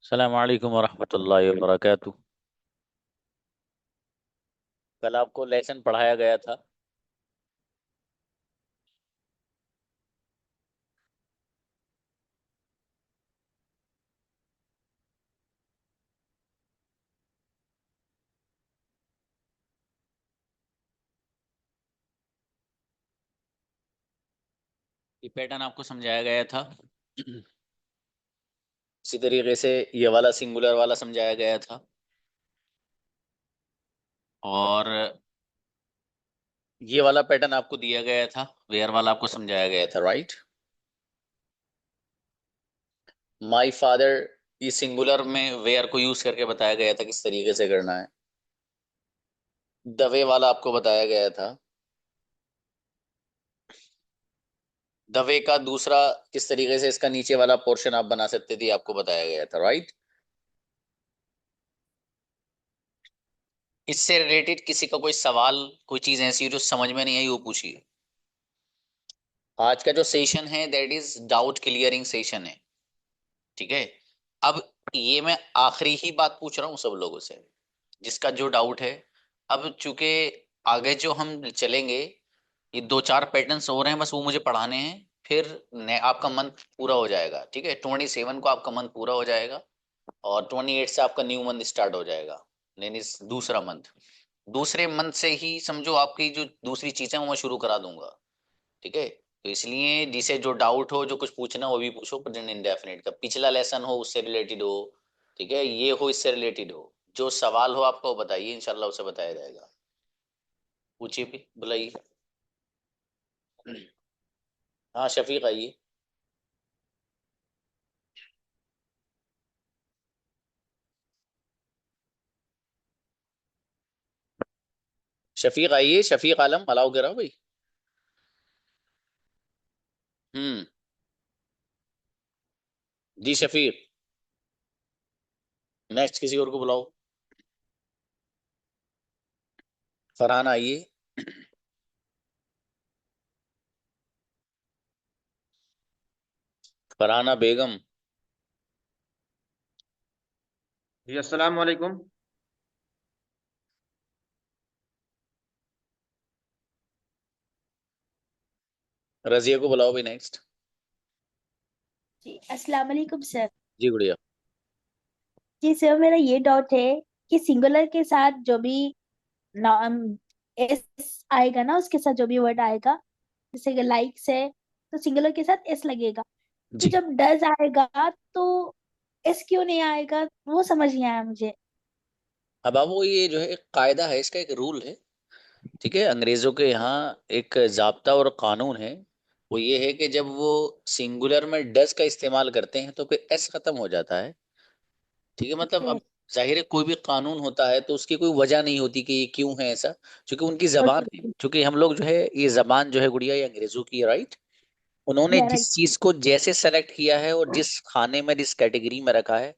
अस्सलाम वालेकुम वरहमतुल्लाहि वबरकातुह। कल आपको लेसन पढ़ाया गया था। ये पैटर्न आपको समझाया गया था। इसी तरीके से ये वाला सिंगुलर वाला समझाया गया था। और ये वाला पैटर्न आपको दिया गया था, वेयर वाला आपको समझाया गया था, राइट। माई फादर, ये सिंगुलर में वेयर को यूज करके बताया गया था किस तरीके से करना है। द वे वाला आपको बताया गया था। द वे का दूसरा किस तरीके से इसका नीचे वाला पोर्शन आप बना सकते थे आपको बताया गया था, राइट। इससे रिलेटेड किसी का कोई सवाल, कोई चीज ऐसी हो जो समझ में नहीं आई, वो पूछिए। आज का जो सेशन है that is doubt clearing session है। ठीक है। अब ये मैं आखिरी ही बात पूछ रहा हूँ सब लोगों से, जिसका जो डाउट है। अब चूंकि आगे जो हम चलेंगे, ये दो चार पैटर्न्स और हैं, बस वो मुझे पढ़ाने हैं। फिर आपका मंथ पूरा हो जाएगा। ठीक है, 27 को आपका मंथ पूरा हो जाएगा। और 28 से आपका न्यू मंथ स्टार्ट हो जाएगा। यानी दूसरा मंथ। दूसरे मंथ से ही समझो आपकी जो दूसरी चीजें वो मैं शुरू करा दूंगा। ठीक है। तो इसलिए जिसे जो डाउट हो, जो कुछ पूछना हो, वो भी पूछो। प्रेजेंट इंडेफिनिट का पिछला लेसन हो उससे रिलेटेड हो, ठीक है, ये हो इससे रिलेटेड हो, जो सवाल हो आपको वो बताइए, इंशाल्लाह उसे बताया जाएगा। पूछिए भी, बुलाइए। हाँ शफीक आइए। शफीक आइए, शफीक आलम अलाउ करा भाई। हम्म। जी शफीक। नेक्स्ट किसी और को बुलाओ। फरहान आइए। फरहाना बेगम। जी अस्सलाम वालेकुम। रजिया को बुलाओ भाई नेक्स्ट। जी अस्सलाम वालेकुम सर। जी गुड़िया। जी सर, मेरा ये डाउट है कि सिंगुलर के साथ जो भी नाम एस आएगा ना, उसके साथ जो भी वर्ड आएगा, जैसे कि लाइक्स है, तो सिंगुलर के साथ एस लगेगा। तो जी। जब डज आएगा तो एस क्यों नहीं आएगा, वो समझ नहीं आया मुझे। अब आप वो ये जो है एक कायदा है, इसका एक रूल है। ठीक है, अंग्रेजों के यहाँ एक जाब्ता और कानून है। वो ये है कि जब वो सिंगुलर में डस का इस्तेमाल करते हैं तो फिर एस खत्म हो जाता है। ठीक है, मतलब ओके। अब जाहिर है कोई भी कानून होता है तो उसकी कोई वजह नहीं होती कि ये क्यों है ऐसा। क्योंकि उनकी जबान है, ओके। क्योंकि हम लोग जो है, ये जबान जो है गुड़िया, ये अंग्रेजों की है, राइट। उन्होंने या जिस राइट। चीज को जैसे सेलेक्ट किया है और जिस खाने में, जिस कैटेगरी में रखा है,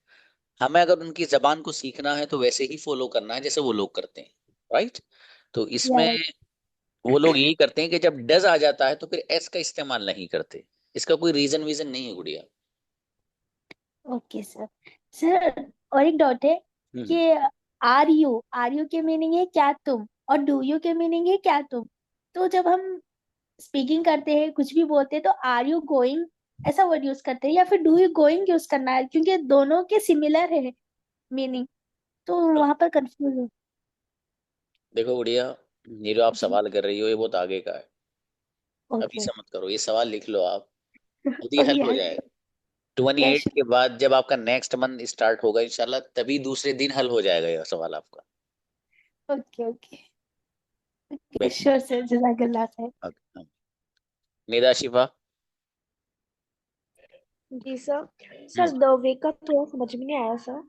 हमें अगर उनकी जबान को सीखना है तो वैसे ही फॉलो करना है जैसे वो लोग करते हैं, राइट। तो या इसमें राइट। वो लोग यही करते हैं कि जब डज आ जाता है तो फिर एस का इस्तेमाल नहीं करते। इसका कोई रीजन वीजन नहीं है गुड़िया। Okay sir. सर, और एक डाउट है हम्म। कि आर यू के मीनिंग है क्या तुम, और डू यू के मीनिंग है क्या तुम। तो जब हम स्पीकिंग करते हैं, कुछ भी बोलते हैं, तो आर यू गोइंग ऐसा वर्ड यूज करते हैं या फिर डू यू गोइंग यूज करना है, क्योंकि दोनों के सिमिलर है मीनिंग। तो वहां पर कंफ्यूज है। देखो गुड़िया, ये जो आप जी। सवाल कर रही हो ये बहुत आगे का है। अभी ओके। से मत करो, ये सवाल लिख लो आप, खुद ही हल ओके। हो जाएगा। 28 यस। के बाद जब आपका नेक्स्ट मंथ स्टार्ट होगा इंशाल्लाह, तभी दूसरे दिन हल हो जाएगा ये सवाल आपका। Okay okay. ओके बैठिए। श्योर सर, जजाकल्लाह खैर। हाँ। निदा शिफा। जी sir. Hmm. Sir the way का थोड़ा समझ में नहीं आया सर।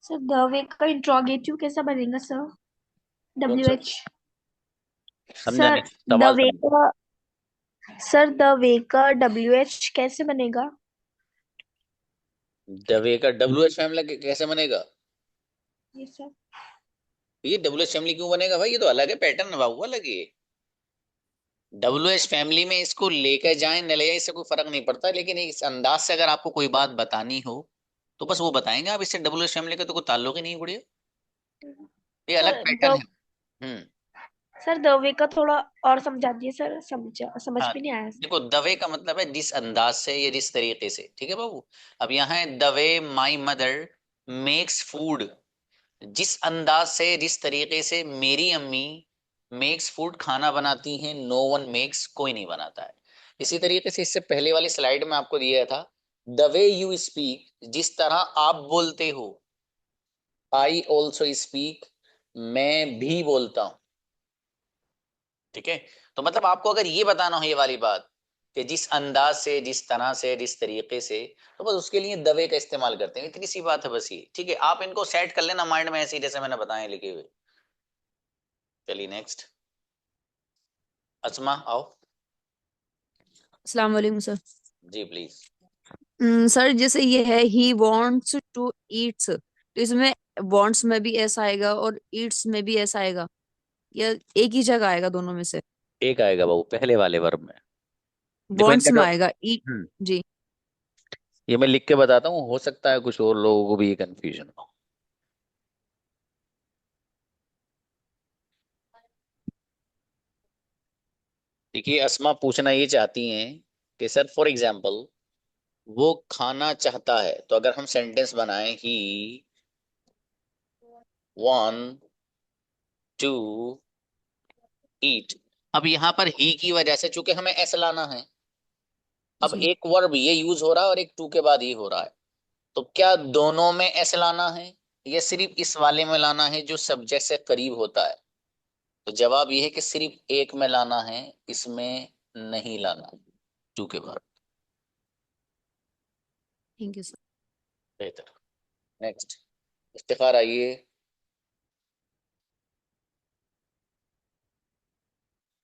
सर द वे का इंट्रोगेटिव कैसा बनेगा सर? कौन डब्ल्यू सा? एच। समझा सर नहीं, द सवाल वे समझ। का सर द वे का डब्ल्यू एच कैसे बनेगा? डवे का डब्ल्यू एच फैमिली कैसे बनेगा? जी सर। ये डब्ल्यू एच फैमिली क्यों बनेगा भाई, ये तो अलग है, पैटर्न बाबू अलग है। डब्ल्यू एच फैमिली में इसको लेकर जाए न ले जाए इससे कोई फर्क नहीं पड़ता, लेकिन इस अंदाज से अगर आपको कोई बात बतानी हो तो बस वो बताएंगे आप, इससे डब्ल्यू एच फैमिली का तो कोई ताल्लुक ही नहीं बढ़िया, ये अलग सर पैटर्न द है। हम्म। सर द वे का थोड़ा और समझा दिए सर, समझ हाँ, भी नहीं आया सर। देखो दवे का मतलब है जिस अंदाज से या जिस तरीके से, ठीक है बाबू। अब यहाँ है the way my mother makes food, जिस अंदाज से जिस तरीके से मेरी अम्मी मेक्स फूड खाना बनाती हैं, नो वन मेक्स, कोई नहीं बनाता है। इसी तरीके से इससे पहले वाली स्लाइड में आपको दिया था, द वे यू स्पीक, जिस तरह आप बोलते हो, आई ऑल्सो स्पीक, मैं भी बोलता हूं। ठीक है, तो मतलब आपको अगर ये बताना हो ये वाली बात कि जिस अंदाज से जिस तरह से जिस तरीके से, तो बस उसके लिए दवे का इस्तेमाल करते हैं, इतनी सी बात है बस ये। ठीक है, आप इनको सेट कर लेना माइंड में ऐसे ही जैसे मैंने बताया लिखे हुए। चलिए नेक्स्ट, अस्मा आओ। अस्सलाम वालेकुम सर। Ji please. सर जैसे ये है ही वांट्स टू ईट्स, तो इसमें वांट्स में भी ऐसा आएगा और ईट्स में भी ऐसा आएगा, या एक ही जगह आएगा दोनों में से? एक आएगा बाबू पहले वाले वर्ब में। देखो इनका वांट्स में जो आएगा ईट। जी। ये मैं लिख के बताता हूँ, हो सकता है कुछ और लोगों को भी ये कंफ्यूजन हो। देखिए अस्मा पूछना ये चाहती हैं कि सर फॉर एग्जाम्पल वो खाना चाहता है, तो अगर हम सेंटेंस बनाएं ही वांट टू ईट, अब यहाँ पर ही की वजह से चूंकि हमें एस लाना है, अब जी एक वर्ब ये यूज हो रहा है और एक टू के बाद ही हो रहा है, तो क्या दोनों में एस लाना है या सिर्फ इस वाले में लाना है जो सब्जेक्ट से करीब होता है? तो जवाब ये है कि सिर्फ एक में लाना है, इसमें नहीं लाना, टू के बाद। Thank you sir. बेहतर। नेक्स्ट, इफ्तिखार आइए।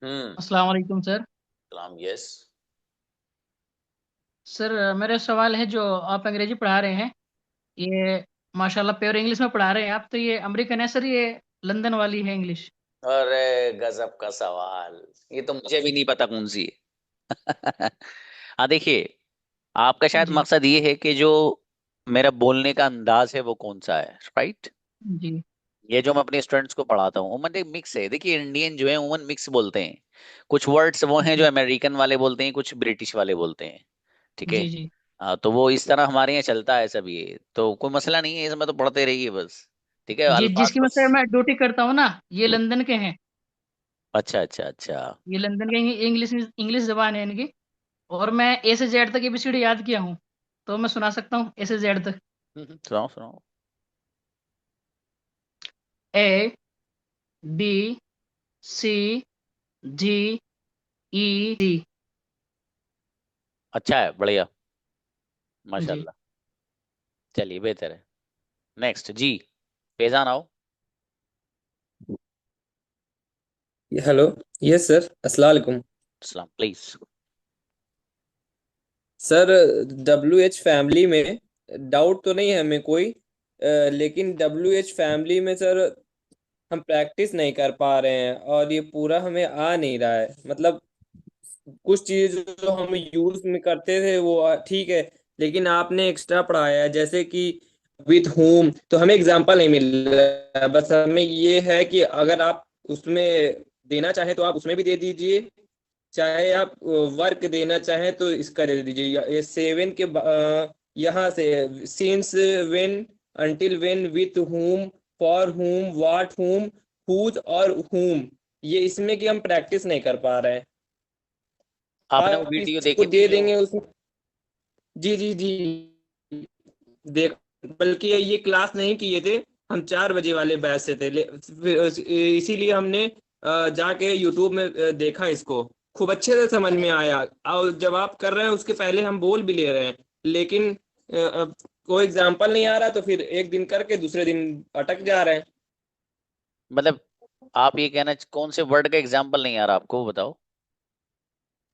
अस्सलाम वालेकुम सर। सलाम, यस। सर मेरा सवाल है, जो आप अंग्रेजी पढ़ा रहे हैं, ये माशाल्लाह प्योर इंग्लिश में पढ़ा रहे हैं आप, तो ये अमेरिकन है सर, ये लंदन वाली है इंग्लिश? अरे गजब का सवाल, ये तो मुझे भी नहीं पता कौन सी है। हाँ देखिए, आपका शायद जी मकसद ये है कि जो मेरा बोलने का अंदाज है वो कौन सा है, राइट? जी ये जो मैं अपने स्टूडेंट्स को पढ़ाता हूँ उमन एक मिक्स है। देखिए इंडियन जो है उमन मिक्स बोलते हैं, कुछ वर्ड्स वो हैं जो जी अमेरिकन वाले बोलते हैं, कुछ ब्रिटिश वाले बोलते हैं। ठीक है। जी जी। हाँ, तो वो इस तरह हमारे यहाँ चलता है सब, ये तो कोई मसला नहीं है, इसमें तो पढ़ते रहिए बस। ठीक है, जी अल्फाज जिसकी को मतलब मैं ड्यूटी करता हूँ ना, ये लंदन के हैं। अच्छा अच्छा अच्छा। ये लंदन के, इंग्लिश इंग्लिश जबान है इनकी। और मैं ए से जेड तक एबीसीडी याद किया हूँ, तो मैं सुना सकता हूँ ए से जेड तक। सुनाओ सुनाओ। ए, बी, सी, जी, ई, डी। अच्छा है, बढ़िया, जी। माशाल्लाह। चलिए बेहतर है। नेक्स्ट जी, फैजान आओ। हेलो। यस सर, अस्सलाम वालेकुम। सलाम प्लीज। सर WH फैमिली में डाउट तो नहीं है हमें कोई, लेकिन WH फैमिली में सर हम प्रैक्टिस नहीं कर पा रहे हैं और ये पूरा हमें आ नहीं रहा है। मतलब कुछ चीज जो हम यूज में करते थे वो ठीक है, लेकिन आपने एक्स्ट्रा पढ़ाया है जैसे कि विथ होम, तो हमें एग्जांपल नहीं मिल रहा है। बस हमें ये है कि अगर आप उसमें देना चाहें तो आप उसमें भी दे दीजिए, चाहे आप वर्क देना चाहें तो इसका दे दीजिए। ये सेवन के यहाँ से since, when, until when, with whom, for हुम, व्हाट हुम, हुज और हुम, ये इसमें कि हम प्रैक्टिस नहीं कर पा रहे हैं। आपने वो आप वीडियो इसको देखी थी दे जो, देंगे उसमें। जी जी जी, देख, बल्कि ये क्लास नहीं किए थे, हम 4 बजे वाले बैच से थे, इसीलिए हमने जाके यूट्यूब में देखा इसको, खूब अच्छे से समझ में आया। और जब आप कर रहे हैं उसके पहले हम बोल भी ले रहे हैं, लेकिन कोई एग्जाम्पल नहीं आ रहा, तो फिर एक दिन करके दूसरे दिन अटक जा रहे हैं। मतलब आप ये कहना, कौन से वर्ड का एग्जाम्पल नहीं आ रहा आपको, वो बताओ।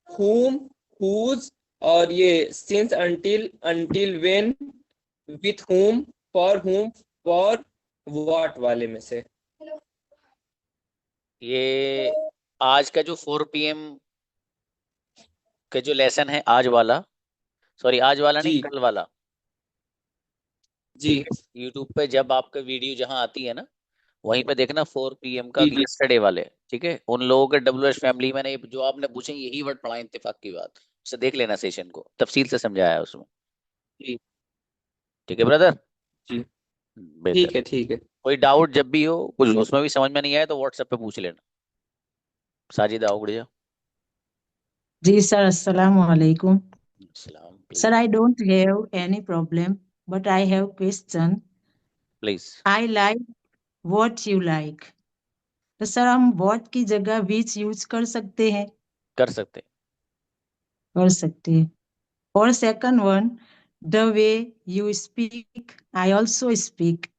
whom, whose और ये since, until when, with whom, for what वाले में से। ये आज का जो 4 PM का जो लेसन है, आज वाला, सॉरी आज वाला नहीं जी कल वाला, जी यूट्यूब पे जब आपका वीडियो जहां आती है ना, वहीं पे देखना 4 PM का जी यस्टरडे वाले, ठीक है, उन लोगों के WH फैमिली मैंने जो आपने पूछे यही वर्ड पढ़ा है, इत्तेफाक की बात, उसे देख लेना, सेशन को तफसील से समझाया है उसमें। जी ठीक है ब्रदर। जी बेहतर। ठीक है। कोई डाउट जब भी हो, कुछ उसमें भी समझ में नहीं आया तो व्हाट्सएप पे पूछ लेना। साजिदा उगड़िया। जी सर, अस्सलाम वालेकुम। सलाम। Sir, please I don't have any problem, but I have question. Please. I like what you like. तो सर हम what की जगह which यूज कर सकते हैं? कर सकते। कर सकते हैं। और second one, the way you speak, I also speak.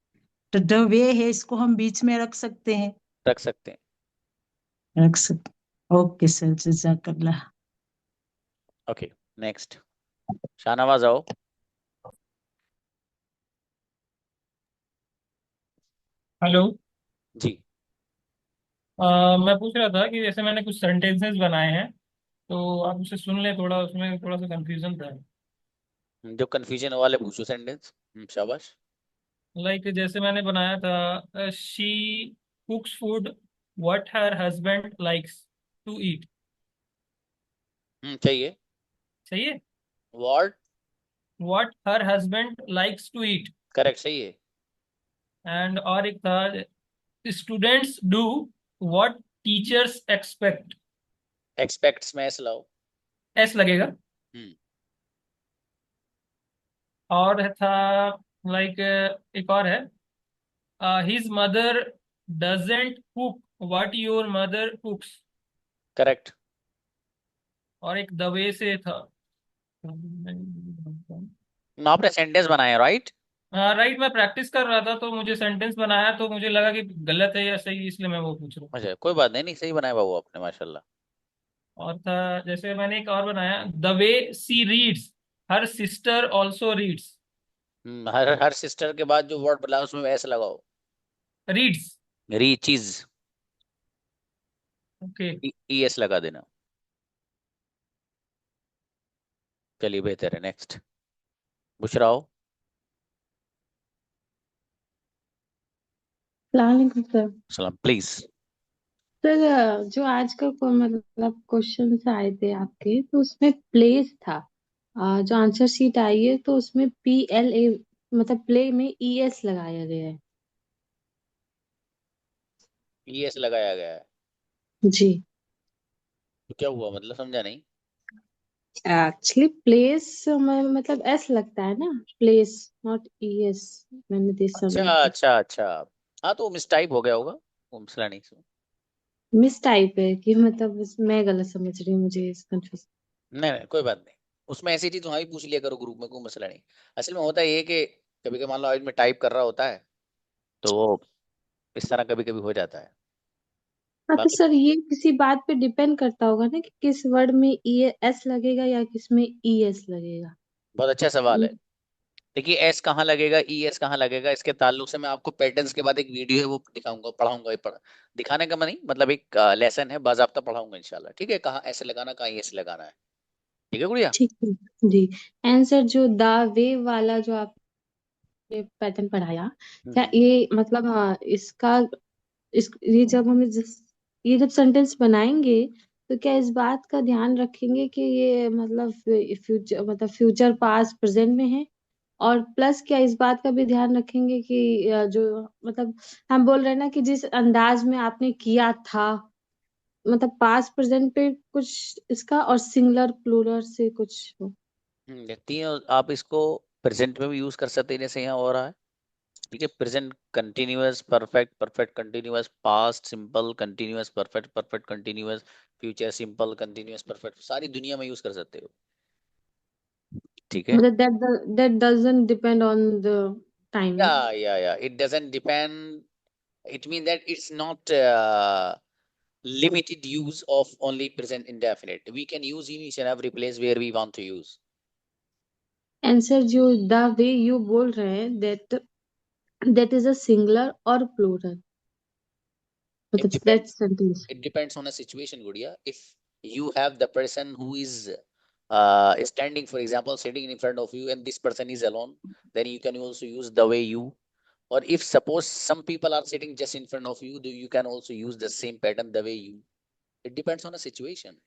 तो the way है इसको हम बीच में रख सकते हैं? रख सकते हैं। रख सकते। ओके सर, जज़ाकल्लाह। ओके। नेक्स्ट। शाहनवाज आओ। हेलो। जी। मैं पूछ रहा था कि जैसे मैंने कुछ सेंटेंसेस बनाए हैं, तो आप उसे सुन लें, थोड़ा उसमें थोड़ा सा कंफ्यूजन था। जो कंफ्यूजन वाले पूछो सेंटेंस। शाबाश। लाइक जैसे मैंने बनाया था, she cooks food what her husband likes to eat. चाहिए। सही है। What. What her husband likes to eat. Correct, सही है। एंड और एक था, students do what teachers expect. Expects में एस लाओ। एस लगेगा। हम्म। और था लाइक, एक और है, his mother doesn't cook what your mother cooks. Correct. और एक दवे से था। आपने सेंटेंस बनाया राइट। हाँ राइट, मैं प्रैक्टिस कर रहा था तो मुझे सेंटेंस बनाया तो मुझे लगा कि गलत है या सही, इसलिए मैं वो पूछ रहा हूँ। अच्छा, कोई बात नहीं, नहीं सही बनाया बाबू आपने, माशाल्लाह। और था, जैसे मैंने एक और बनाया, the way she reads her sister also reads. Her sister के बाद जो वर्ड बोला उसमें एस लगाओ। Reads. Reaches. Okay. E S लगा देना। चलिए बेहतर है। नेक्स्ट। बुशराओ। सलामकुम सर। सलाम प्लीज। सर जो आज का मतलब क्वेश्चन आए थे आपके, तो उसमें प्लेस था। जो आंसर शीट आई है तो उसमें PLA, मतलब प्ले में ES लगाया गया है। ई एस लगाया गया है जी। तो क्या हुआ, मतलब समझा नहीं। एक्चुअली प्लेस में मतलब S लगता है ना, प्लेस, नॉट ES। मैंने अच्छा समझा था। अच्छा अच्छा। हाँ तो मिस टाइप हो गया होगा, वो मसला नहीं। मिस टाइप है कि मतलब मैं गलत समझ रही हूँ, मुझे कंफ्यूज। नहीं नहीं कोई बात नहीं। उसमें ऐसी चीज वहां भी पूछ लिया करो ग्रुप में, कोई मसला नहीं। असल में होता ये कि कभी कभी मान लो आज में टाइप कर रहा होता है तो वो इस तरह कभी कभी हो जाता है। हाँ तो बाकी सर ये किसी बात पे डिपेंड करता होगा ना कि किस वर्ड में ES लगेगा या किस में ES लगेगा। बहुत अच्छा सवाल है। देखिए एस कहाँ लगेगा, ई एस कहाँ लगेगा, इसके ताल्लुक से मैं आपको पैटर्न्स के बाद एक वीडियो है वो दिखाऊंगा, पढ़ाऊंगा, दिखाने का नहीं, मतलब एक लेसन है, बाजाब्ता पढ़ाऊंगा इंशाल्लाह। ठीक है, कहाँ ऐसे लगाना, कहाँ ऐसे लगाना है। ठीक है गुड़िया। ठीक है। जी। आंसर जो द वे वाला जो आपने पैटर्न पढ़ाया, क्या हम्म। ये मतलब इसका ये जब हमें ये जब सेंटेंस बनाएंगे तो क्या इस बात का ध्यान रखेंगे कि ये मतलब फ्यूचर पास्ट प्रेजेंट में है? और प्लस क्या इस बात का भी ध्यान रखेंगे कि जो मतलब हम बोल रहे हैं ना कि जिस अंदाज में आपने किया था, मतलब पास्ट प्रेजेंट पे कुछ इसका और सिंगुलर प्लूरल से कुछ हो। तीन आप इसको प्रेजेंट में भी यूज कर सकते हैं, जैसे यहाँ हो रहा है। ठीक है, present continuous perfect, perfect continuous, past simple continuous perfect, perfect continuous, future simple continuous perfect, सारी दुनिया में यूज कर सकते हो। ठीक है। मतलब that doesn't depend on the time. या it doesn't depend. It mean that it's not limited use of only present indefinite. We can use in each and every place where we want to use. Answer जो the way you बोल रहे हैं, that is a singular और plural, It मतलब that depends. sentence. It depends on a situation, Gudia. If you have the person who is standing, for example, sitting in front of you and this person is alone, then you can also use the way you. Or if suppose some people are sitting just in front of you, you can also use the same pattern the way you. It depends on the situation.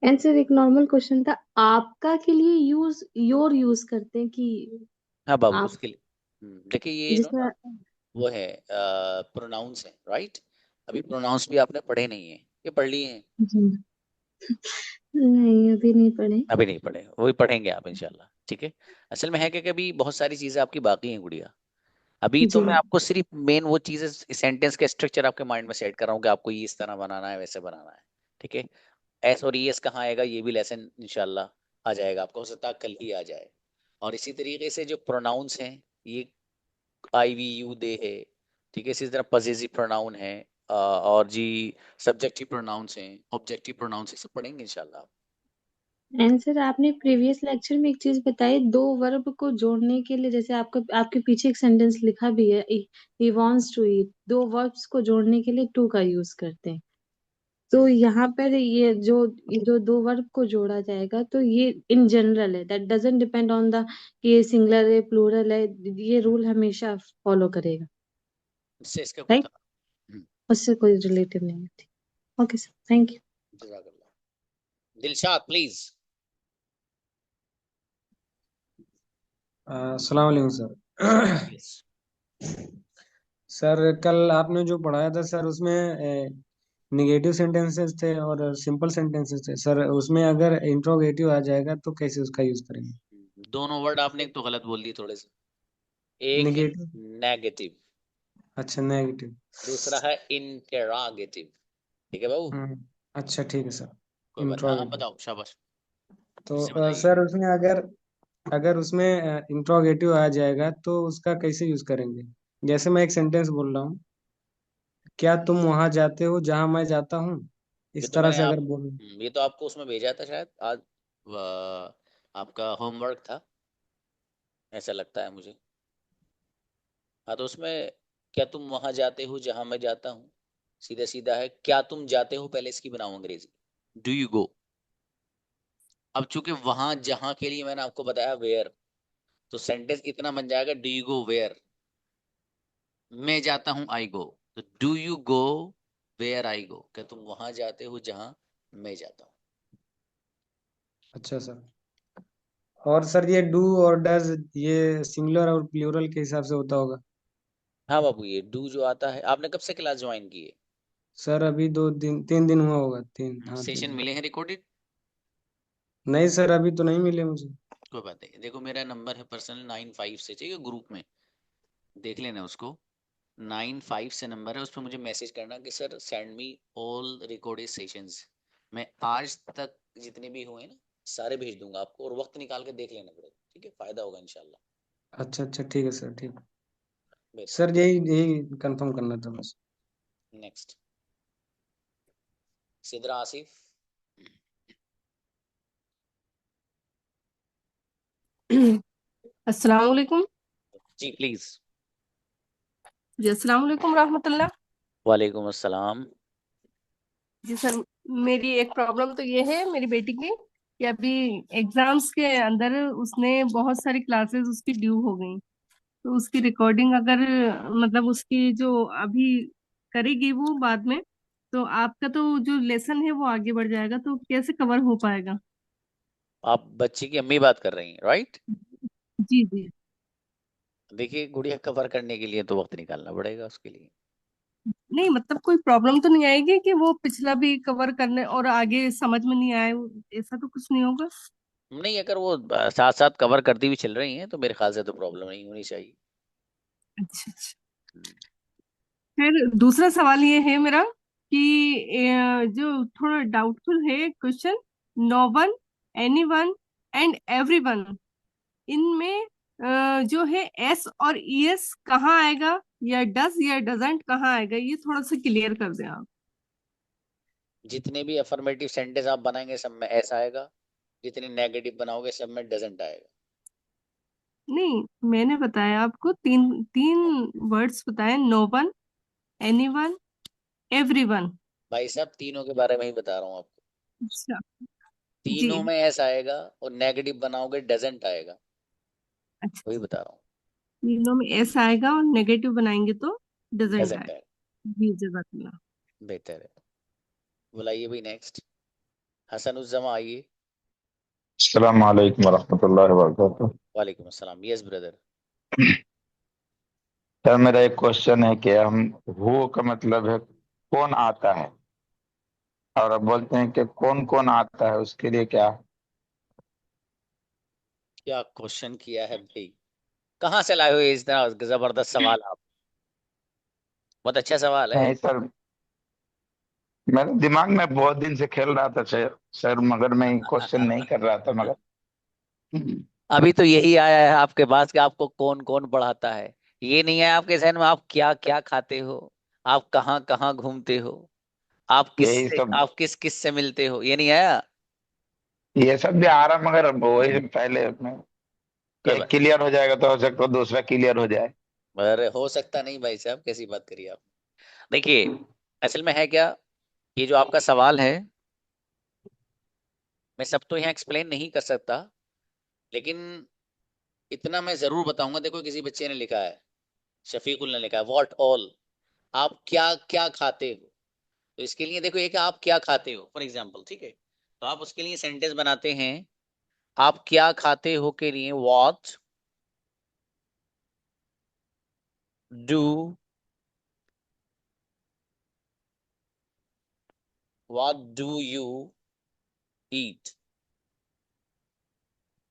And sir एक normal question था, आपका के लिए use your use करते हैं कि हाँ बाबू, आप, उसके लिए देखिए ये जैसे ना वो है प्रोनाउंस है, राइट? अभी प्रोनाउंस भी आपने पढ़े नहीं है, ये पढ़ लिए हैं? जी नहीं अभी नहीं पढ़े। अभी नहीं पढ़े, वही पढ़ेंगे आप इंशाल्लाह, ठीक है? असल में है कि अभी बहुत सारी चीजें आपकी बाकी हैं गुड़िया। अभी तो जी मैं आपको सिर्फ मेन वो चीजें, सेंटेंस का स्ट्रक्चर आपके माइंड में सेट कर रहा हूँ कि आपको ये इस तरह बनाना है, वैसे बनाना है, ठीक है? एस और एस कहाँ आएगा, ये भी लेसन इंशाल्लाह आ जाएगा आपको, हो सकता है कल ही आ जाए। और इसी तरीके से जो प्रोनाउंस हैं, ये आई वी यू दे है, ठीक है? इसी तरह पजेसिव प्रोनाउन है, और जी सब्जेक्टिव प्रोनाउंस हैं, ऑब्जेक्टिव प्रोनाउंस, सब पढ़ेंगे इंशाल्लाह। एंड सर आपने प्रीवियस लेक्चर में एक चीज बताई, दो वर्ब को जोड़ने के लिए, जैसे आपका आपके पीछे एक सेंटेंस लिखा भी है, ही वांट्स टू ईट, दो वर्ब्स को जोड़ने के लिए टू का यूज करते हैं। तो यहाँ पर ये जो दो वर्ब को जोड़ा जाएगा, तो ये इन जनरल है, that doesn't depend on the कि ये सिंगुलर है प्लूरल है, ये रूल हमेशा फॉलो करेगा, इससे इसका कोई राइट? उससे कोई रिलेटिव नहीं है। Okay sir, thank you. जज़ाकल्लाह। दिलशाद प्लीज। अस्सलाम वालेकुम सर। सर कल आपने जो पढ़ाया था सर, उसमें निगेटिव सेंटेंसेस थे और सिंपल सेंटेंसेस थे सर। उसमें अगर इंट्रोगेटिव आ जाएगा तो कैसे उसका यूज करेंगे? दोनों वर्ड आपने एक तो गलत बोल दिए थोड़े से, एक है निगेटिव, नेगेटिव, अच्छा नेगेटिव, दूसरा है इंटेरागेटिव, ठीक है बाबू? अच्छा ठीक है सर। कोई बात नहीं, हाँ इंट्रोगेटिव, बताओ, शाबाश, तो इससे बताइए। सर उसमें अगर अगर उसमें इंट्रोगेटिव आ जाएगा तो उसका कैसे यूज करेंगे? जैसे मैं एक सेंटेंस बोल रहा हूँ, क्या तुम वहां जाते हो जहां मैं जाता हूँ, ये इस तो तरह मैंने से अगर बोलूं। ये तो आपको उसमें भेजा था शायद आज, आपका होमवर्क था, ऐसा लगता है मुझे। हाँ तो उसमें क्या तुम वहां जाते हो जहां मैं जाता हूँ, सीधा सीधा है क्या तुम जाते हो, पहले इसकी बनाओ अंग्रेजी, डू यू गो। अब चूंकि वहां जहां के लिए मैंने आपको बताया वेयर, तो सेंटेंस इतना बन जाएगा, डू यू गो वेयर, मैं जाता हूँ आई गो, तो do you go where I go, क्या तुम वहां जाते हो जहां मैं जाता हूँ। अच्छा सर। और सर ये डू और डज, ये सिंगुलर और प्लूरल के हिसाब से होता होगा? हाँ बाबू, ये डू जो आता है, आपने कब से क्लास ज्वाइन की है? सर अभी 2 दिन 3 दिन हुआ होगा, हाँ 3 सेशन दिन। मिले हैं रिकॉर्डेड? नहीं सर, अभी तो नहीं मिले मुझे। कोई बात नहीं, देखो मेरा नंबर है पर्सनल 95 से, चाहिए ग्रुप में देख लेना उसको, 95 से नंबर है, उस पर मुझे मैसेज करना कि sir send me all recorded sessions. मैं आज तक जितने भी हुए ना सारे भेज दूंगा आपको, और वक्त निकाल के देख लेना पड़ेगा, ठीक है? फायदा होगा इंशाल्लाह। अच्छा अच्छा ठीक है सर, ठीक। बेहतर। सर यही यही कंफर्म करना था बस। नेक्स्ट सिद्रा आसिफ। अस्सलाम वालेकुम। जी प्लीज। जी अस्सलाम वालेकुम रहमतुल्लाह। वालेकुम अस्सलाम। जी सर, मेरी एक प्रॉब्लम तो ये है मेरी बेटी की कि अभी एग्जाम्स के अंदर उसने बहुत सारी क्लासेस उसकी ड्यू हो गई, तो उसकी रिकॉर्डिंग अगर मतलब उसकी जो अभी करेगी वो बाद में, तो आपका तो जो लेसन है वो आगे बढ़ जाएगा, तो कैसे कवर हो पाएगा? आप बच्ची की अम्मी बात कर रही हैं, राइट? जी जी। देखिए गुड़िया, कवर करने के लिए तो वक्त निकालना पड़ेगा उसके लिए। नहीं मतलब कोई प्रॉब्लम तो नहीं आएगी कि वो पिछला भी कवर करने और आगे समझ में नहीं आए, ऐसा तो कुछ नहीं होगा? नहीं, अगर वो साथ साथ कवर करती हुई चल रही हैं तो मेरे ख्याल से तो प्रॉब्लम नहीं होनी चाहिए। अच्छा अच्छा। फिर दूसरा सवाल ये है मेरा कि जो थोड़ा डाउटफुल है question, no one, anyone and everyone, इनमें जो है एस और ईएस कहाँ आएगा, या डस या डजंट कहाँ आएगा, ये थोड़ा सा क्लियर कर दें आप। जितने भी अफर्मेटिव सेंटेंस आप बनाएंगे सब में एस आएगा, जितने नेगेटिव बनाओगे सब में डजंट आएगा। नहीं, मैंने बताया आपको तीन तीन वर्ड्स बताए, no one, anyone, everyone. भाई साहब तीनों के बारे में ही बता रहा हूँ आपको। अच्छा, जी तीनों में एस आएगा और नेगेटिव बनाओगे डजेंट आएगा, अच्छा, वही बता रहा हूँ। तीनों में एस आएगा और नेगेटिव बनाएंगे तो डजेंट डजेंट आएगा। आएगा, जी जजाकल्ला। बेहतर है। बुलाइए भाई नेक्स्ट, हसनुज्जमा आइए। अस्सलाम वालेकुम वरहमतुल्लाहि वबरकातुहू। वालेकुम अस्सलाम, यस ब्रदर। सर मेरा एक क्वेश्चन है कि हम हु का मतलब है कौन आता है, और अब बोलते हैं कि कौन कौन आता है, उसके लिए क्या? क्या क्वेश्चन किया है भाई, कहाँ से लाए हो ये इतना जबरदस्त सवाल आप, बहुत अच्छा सवाल है। नहीं सर, मेरे दिमाग में बहुत दिन से खेल रहा था सर, मगर मैं क्वेश्चन नहीं कर रहा था, मगर अभी तो यही आया है आपके पास कि आपको कौन कौन पढ़ाता है, ये नहीं है आपके जहन में आप क्या क्या खाते हो, आप कहाँ कहाँ घूमते हो, यही सब, आप किस किस से मिलते हो, ये नहीं आया। ये सब भी आ रहा, मगर वही पहले में कोई एक बात, क्लियर हो जाएगा तो हो सकता है दूसरा क्लियर हो जाए। अरे हो सकता नहीं भाई साहब, कैसी बात करिए आप। देखिए, असल में है क्या, ये जो आपका सवाल है, मैं सब तो यहाँ एक्सप्लेन नहीं कर सकता, लेकिन इतना मैं जरूर बताऊंगा। देखो किसी बच्चे ने लिखा है, शफीकुल ने लिखा है व्हाट ऑल, आप क्या क्या खाते हो। तो इसके लिए देखो, एक आप क्या खाते हो फॉर एग्जाम्पल, ठीक है, तो आप उसके लिए सेंटेंस बनाते हैं, आप क्या खाते हो के लिए व्हाट डू यू ईट।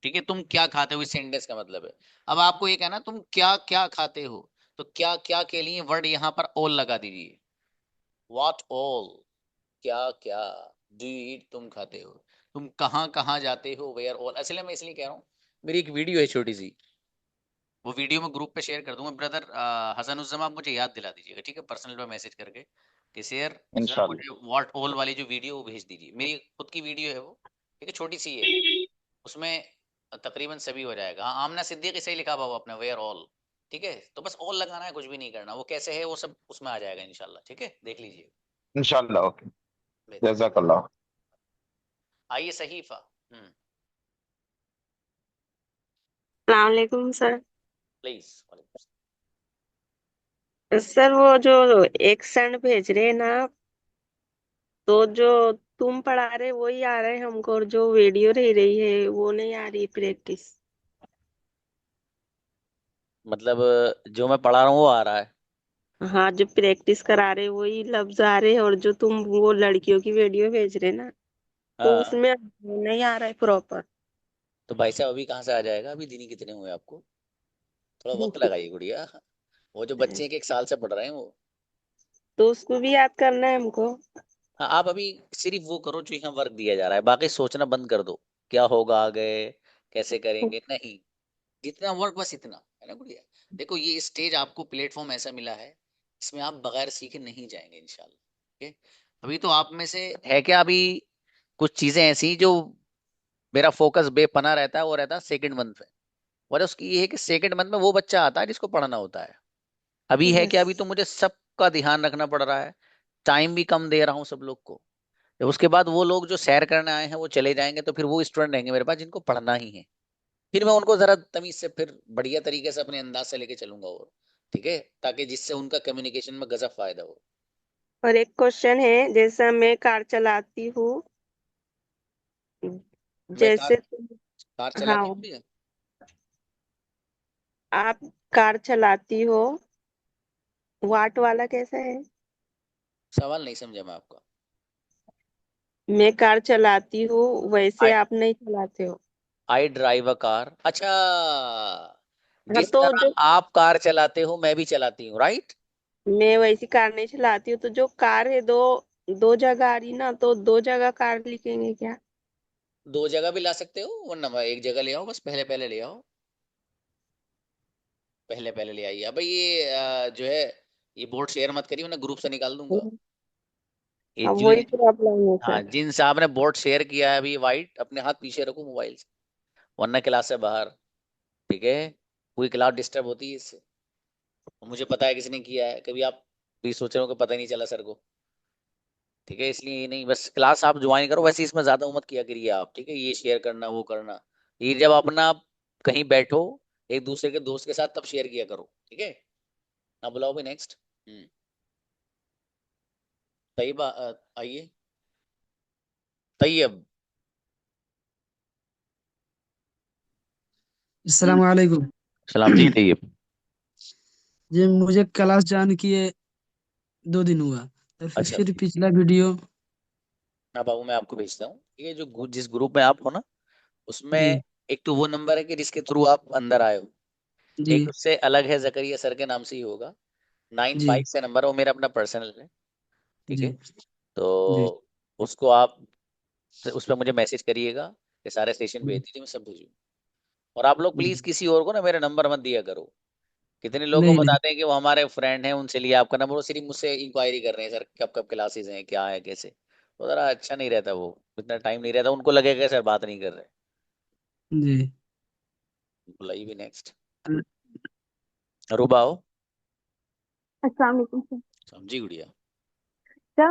ठीक है, तुम क्या खाते हो, इस सेंटेंस का मतलब है। अब आपको ये कहना तुम क्या क्या खाते हो, तो क्या क्या के लिए वर्ड यहाँ पर ऑल लगा दीजिए, व्हाट ऑल, क्या क्या, डू यू ईट, तुम खाते हो, तुम कहाँ कहाँ जाते हो, वेयर ऑल। असल में मैं इसलिए कह रहा हूँ, मेरी एक वीडियो है छोटी सी, वो वीडियो मैं ग्रुप पे शेयर कर दूंगा ब्रदर, हसनुज्जमा आप मुझे याद दिला दीजिएगा, ठीक है, पर्सनल पे मैसेज करके कि शेयर जरा इंशाल्लाह। मुझे व्हाट ऑल वाली जो वीडियो वो भेज दीजिए, मेरी खुद की वीडियो है वो, ठीक है, छोटी सी है, उसमें तकरीबन सभी हो जाएगा। हाँ, आमना सिद्दीकी सही लिखा हुआ अपने वेयर ऑल, ठीक है, तो बस ऑल लगाना है, कुछ भी नहीं करना, वो कैसे है वो सब उसमें आ जाएगा इंशाल्लाह, ठीक है, देख लीजिए। इंशाल्लाह, ओके। बेहतर, जज़ाकल्लाह। आइए सहीफा। सलामकुम सर। प्लीज। सर वो जो एक्सेंट भेज रहे हैं ना आप, तो जो तुम पढ़ा रहे वही आ रहे हैं हमको, और जो वीडियो रह रही है वो नहीं आ रही प्रैक्टिस। मतलब जो मैं पढ़ा रहा हूँ वो आ रहा है। हाँ, जो प्रैक्टिस करा रहे वही लफ्ज आ रहे हैं, और जो तुम वो लड़कियों की वीडियो भेज रहे ना, तो हाँ, उसमें नहीं आ रहा है प्रॉपर। तो भाई साहब अभी कहाँ से आ जाएगा, अभी दिन ही कितने हुए आपको, थोड़ा वक्त लगाइए गुड़िया, वो जो बच्चे हैं कि 1 साल से पढ़ रहे हैं वो। तो उसको भी याद करना है हमको। हाँ, आप अभी सिर्फ वो करो जो यहाँ वर्क दिया जा रहा है, बाकी सोचना बंद कर दो क्या होगा आगे, कैसे करेंगे, नहीं, जितना वर्क बस इतना है ना गुड़िया। देखो ये स्टेज आपको प्लेटफॉर्म ऐसा मिला है, इसमें आप बगैर सीखे नहीं जाएंगे इंशाल्लाह, ठीक है। अभी तो आप में से है क्या, अभी कुछ चीजें ऐसी जो मेरा फोकस बेपना रहता है, वो रहता है सेकंड मंथ में, वजह उसकी ये है कि सेकंड मंथ में वो बच्चा आता है जिसको पढ़ना होता है। अभी है कि यस। अभी तो मुझे सबका ध्यान रखना पड़ रहा है, टाइम भी कम दे रहा हूँ सब लोग को। जब उसके बाद वो लोग जो सैर करने आए हैं वो चले जाएंगे, तो फिर वो स्टूडेंट रहेंगे मेरे पास जिनको पढ़ना ही है, फिर मैं उनको जरा तमीज से फिर बढ़िया तरीके से अपने अंदाज से लेके चलूंगा, और ठीक है, ताकि जिससे उनका कम्युनिकेशन में गजब फायदा हो। और एक क्वेश्चन है, जैसा मैं कार चलाती हूँ, मैं कार जैसे कार हाँ, चलाती हूँ भैया, आप कार चलाती हो, वाट वाला कैसा है? सवाल नहीं समझा मैं आपका। मैं कार चलाती हूँ, वैसे आई आप नहीं चलाते हो। आई ड्राइव अ कार, अच्छा, हाँ, जिस तो जो तरह आप कार चलाते हो मैं भी चलाती हूँ, राइट। मैं वैसी कार नहीं चलाती हूँ, तो जो कार है दो दो जगह आ रही ना, तो दो जगह कार लिखेंगे क्या? दो जगह भी ला सकते हो, वरना एक जगह ले आओ, बस पहले पहले ले आओ, पहले पहले ले आइए। अब ये जो है, ये बोर्ड शेयर मत करिए, वरना ग्रुप से निकाल दूंगा। ये अब जो, वही प्रॉब्लम है हाँ, सर। जिन साहब ने बोर्ड शेयर किया है अभी वाइट, अपने हाथ पीछे रखो मोबाइल से, वरना क्लास से बाहर, ठीक है, पूरी क्लास डिस्टर्ब होती है इससे। और मुझे पता है किसने किया है, कभी आप भी सोच रहे हो कि पता ही नहीं चला सर को, ठीक है, इसलिए ये नहीं, बस क्लास आप ज्वाइन करो, वैसे इसमें ज्यादा मत किया करिए आप, ठीक है, ये शेयर करना वो करना, ये जब अपना कहीं बैठो एक दूसरे के दोस्त के साथ तब शेयर किया करो, ठीक है। ना बुलाओ भी नेक्स्ट। तैयब आइए। तैयब। अस्सलाम वालेकुम। सलाम जी तैयब। जी मुझे क्लास ज्वाइन किए 2 दिन हुआ, तो अच्छा फिर पिछला वीडियो। हाँ बाबू, मैं आपको भेजता हूँ, ठीक है, जो जिस ग्रुप में आप हो ना, उसमें जी एक तो वो नंबर है कि जिसके थ्रू आप अंदर आए हो, जी एक उससे अलग है, जकरिया सर के नाम से ही होगा, 95 जी से नंबर है, वो मेरा अपना पर्सनल है, ठीक है। जी तो जी उसको आप उस पर मुझे मैसेज करिएगा कि सारे सेशन भेज दीजिए, मैं सब भेजूँ। और आप लोग प्लीज जी। किसी और को ना मेरा नंबर मत दिया करो। कितने लोग को नहीं नहीं। बताते हैं कि वो हमारे फ्रेंड हैं, उनसे लिया आपका नंबर, वो सिर्फ मुझसे इंक्वायरी कर रहे हैं, सर कब कब क्लासेस हैं, क्या है कैसे, तो जरा अच्छा नहीं रहता, वो इतना टाइम नहीं रहता, उनको लगेगा कि सर बात नहीं कर रहे। जी। बुलाइए भी नेक्स्ट। रूबा आओ। अस्सलाम वालेकुम सर। समझी गुड़िया। अच्छा,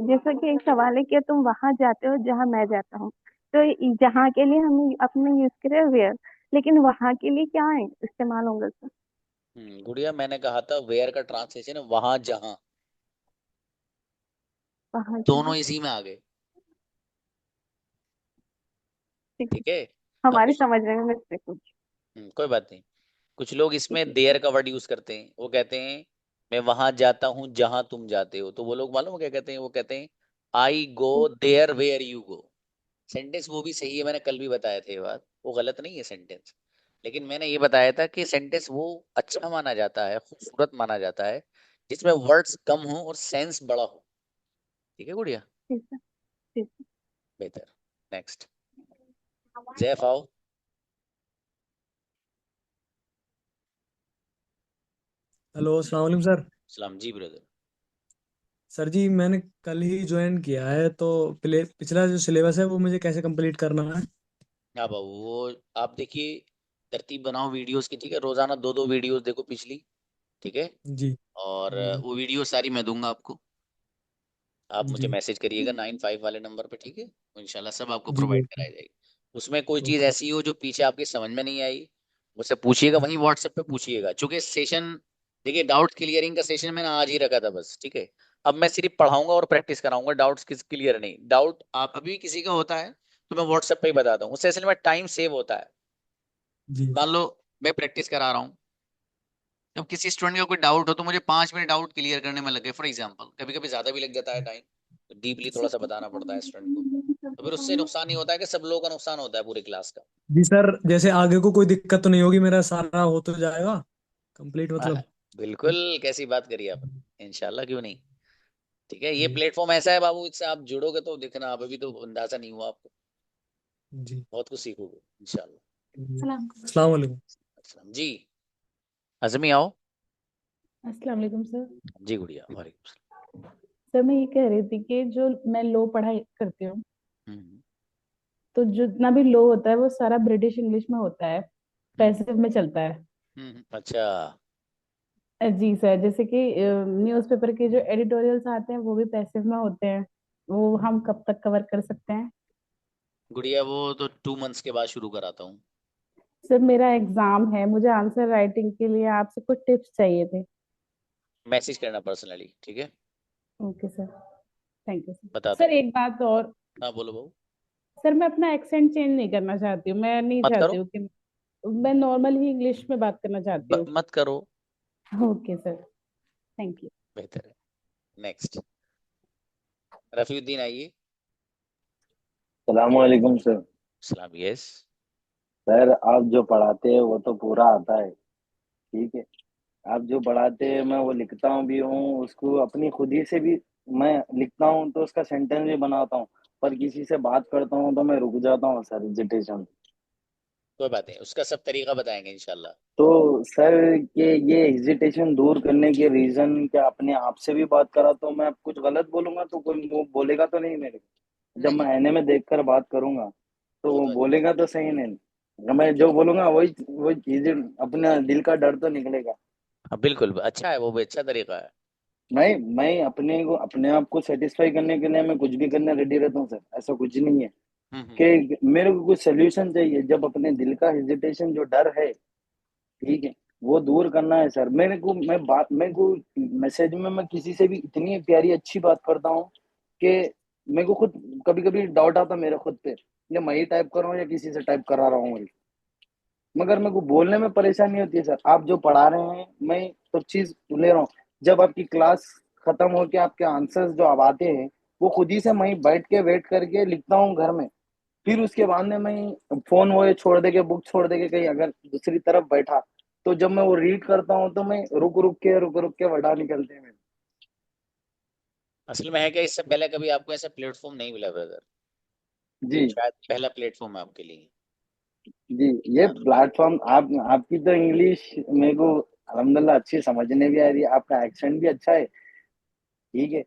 जैसा कि एक सवाल है कि तुम वहां जाते हो जहां मैं जाता हूँ, तो जहाँ के लिए हम अपने यूज करें वेयर, लेकिन वहां के लिए क्या है इस्तेमाल होगा सर? गुड़िया मैंने कहा था वेयर का ट्रांसलेशन है वहां जहां, वहां दोनों जहाँ। इसी में आ गए, ठीक है, ठीक है। अब हमारी समझने में मिस्टेक हुई। कोई बात नहीं। कुछ लोग ठीक इसमें है। देयर का वर्ड यूज करते हैं, वो कहते हैं मैं वहां जाता हूं जहां तुम जाते हो, तो वो लोग मालूम है क्या कहते हैं, वो कहते हैं I go there where you go. Sentence वो भी सही है, मैंने कल भी बताया था ये बात, वो गलत नहीं है सेंटेंस, लेकिन मैंने ये बताया था कि सेंटेंस वो अच्छा माना जाता है, खूबसूरत माना जाता है, जिसमें वर्ड्स कम हो और सेंस बड़ा हो, ठीक है गुड़िया। ठीक है। ठीक है। बेहतर। नेक्स्ट। जैफ आओ। हेलो, अस्सलाम वालेकुम सर। सलाम जी ब्रदर। सर जी मैंने कल ही ज्वाइन किया है, तो पिछला जो सिलेबस है वो मुझे कैसे कंप्लीट करना है? हाँ बाबू, वो आप देखिए, तरतीब बनाओ वीडियोस की, ठीक है, रोजाना दो दो वीडियोस देखो पिछली, ठीक है। जी और जी वो वीडियो सारी मैं दूंगा आपको, आप मुझे जी मैसेज करिएगा 95 वाले नंबर पे, ठीक है, तो इंशाल्लाह सब आपको जी। प्रोवाइड ओके कराई जाएगी। उसमें कोई चीज़ ओके। ऐसी हो जो पीछे आपकी समझ में नहीं आई, मुझसे पूछिएगा, वहीं व्हाट्सएप पे पूछिएगा, चूंकि सेशन, देखिए डाउट क्लियरिंग का सेशन मैंने आज ही रखा था बस, ठीक है। अब मैं सिर्फ पढ़ाऊंगा और प्रैक्टिस कराऊंगा, डाउट्स किस क्लियर नहीं, डाउट आप अभी किसी का होता है तो मैं व्हाट्सएप पे ही बताता हूँ, उस सेशन में टाइम सेव होता है। जी मान लो मैं प्रैक्टिस करा रहा हूँ, जब किसी स्टूडेंट का कोई डाउट हो तो मुझे 5 मिनट डाउट क्लियर करने में लगे, फॉर एग्जाम्पल, कभी कभी ज्यादा भी लग जाता है टाइम, तो डीपली थोड़ा सा बताना पड़ता है स्टूडेंट को, तो फिर उससे नुकसान नहीं होता है कि सब लोगों का नुकसान होता है पूरी क्लास का। जी सर, जैसे आगे को कोई दिक्कत तो नहीं होगी, मेरा सारा हो तो जाएगा कंप्लीट हाँ, मतलब? बिल्कुल, कैसी बात करिए आप, इंशाल्लाह क्यों नहीं। ठीक है, ये जी प्लेटफॉर्म ऐसा है बाबू, इससे आप जुड़ोगे तो देखना, आप अभी तो अंदाजा नहीं हुआ आपको, जी बहुत कुछ सीखोगे इंशाल्लाह। जी। अस्सलाम वालेकुम। जी। अजमी आओ। अस्सलाम वालेकुम सर। जी गुड़िया, वालेकुम सर मैं ये कह रही थी कि जो मैं लो पढ़ाई करती हूँ, सलाम। तो जितना भी लो होता है वो सारा ब्रिटिश इंग्लिश में होता है, पैसिव में चलता है। अच्छा। जी सर, जैसे कि न्यूज़पेपर के जो एडिटोरियल्स आते हैं वो भी पैसिव में होते हैं, वो हम कब तक कवर कर सकते हैं? गुड़िया वो तो 2 मंथ्स के बाद शुरू कराता हूँ। सर मेरा एग्जाम है, मुझे आंसर राइटिंग के लिए आपसे कुछ टिप्स चाहिए थे। मैसेज करना पर्सनली, ठीक है, okay sir, thank you sir. बताता सर हूँ। एक बात और, हाँ बोलो बहू। सर मैं अपना एक्सेंट चेंज नहीं करना चाहती हूँ, मैं नहीं मत चाहती करो। हूँ कि मैं नॉर्मल ही इंग्लिश में बात करना चाहती हूँ। मत करो। Okay sir, thank you. बेहतर है। नेक्स्ट। रफीउद्दीन आइए। सलामकुम सर। सलाम। यस। सर आप जो पढ़ाते हैं वो तो पूरा आता है, ठीक है। आप जो पढ़ाते हैं मैं वो लिखता हूँ भी हूँ, उसको अपनी खुद ही से भी मैं लिखता हूँ, तो उसका सेंटेंस भी बनाता हूँ। पर किसी से बात करता हूँ तो मैं रुक जाता हूँ सर, हेजिटेशन। कोई बात नहीं, उसका सब तरीका बताएंगे इंशाल्लाह। तो सर के ये हेजिटेशन दूर करने के रीजन क्या, अपने आप से भी बात करा तो मैं कुछ गलत बोलूंगा तो कोई मुंह बोलेगा तो नहीं मेरे को? जब नहीं, मैं आईने में देखकर बात करूंगा तो वो वो तो बोलेगा तो सही नहीं? अगर मैं जो बोलूंगा वही वही चीजें, अपना दिल का डर तो निकलेगा। हाँ बिल्कुल अच्छा है, वो भी अच्छा तरीका है। मैं अपने आप को सेटिस्फाई करने के लिए मैं कुछ भी करने रेडी रहता हूँ सर, ऐसा कुछ नहीं है कि मेरे को कुछ सोल्यूशन चाहिए। जब अपने दिल का हेजिटेशन जो डर है, ठीक है, वो दूर करना है सर। मेरे को मैसेज में मैं किसी से भी इतनी प्यारी अच्छी बात करता हूँ कि मेरे को खुद कभी कभी डाउट आता मेरे खुद पे, या मैं ही टाइप कर रहा हूँ या किसी से टाइप करा रहा हूँ, मगर मेरे को बोलने में परेशानी होती है सर। आप जो पढ़ा रहे हैं मैं सब चीज ले रहा हूँ। जब आपकी क्लास खत्म होके आपके आंसर्स जो अब आते हैं, वो खुद ही से मैं बैठ के वेट करके लिखता हूँ घर में। फिर उसके बाद में मैं फोन वो छोड़ दे के, बुक छोड़ दे के कहीं अगर दूसरी तरफ बैठा, तो जब मैं वो रीड करता हूँ तो मैं रुक रुक के वर्डा निकलते हैं मेरे। असल में है क्या, इससे पहले कभी आपको ऐसा प्लेटफॉर्म नहीं मिला ब्रदर, जी ये शायद पहला प्लेटफॉर्म है आपके लिए। जी, ये प्लेटफॉर्म आपकी तो इंग्लिश मेरे को अल्हम्दुलिल्लाह अच्छी समझने भी आ रही है, आपका एक्सेंट भी अच्छा है, ठीक है।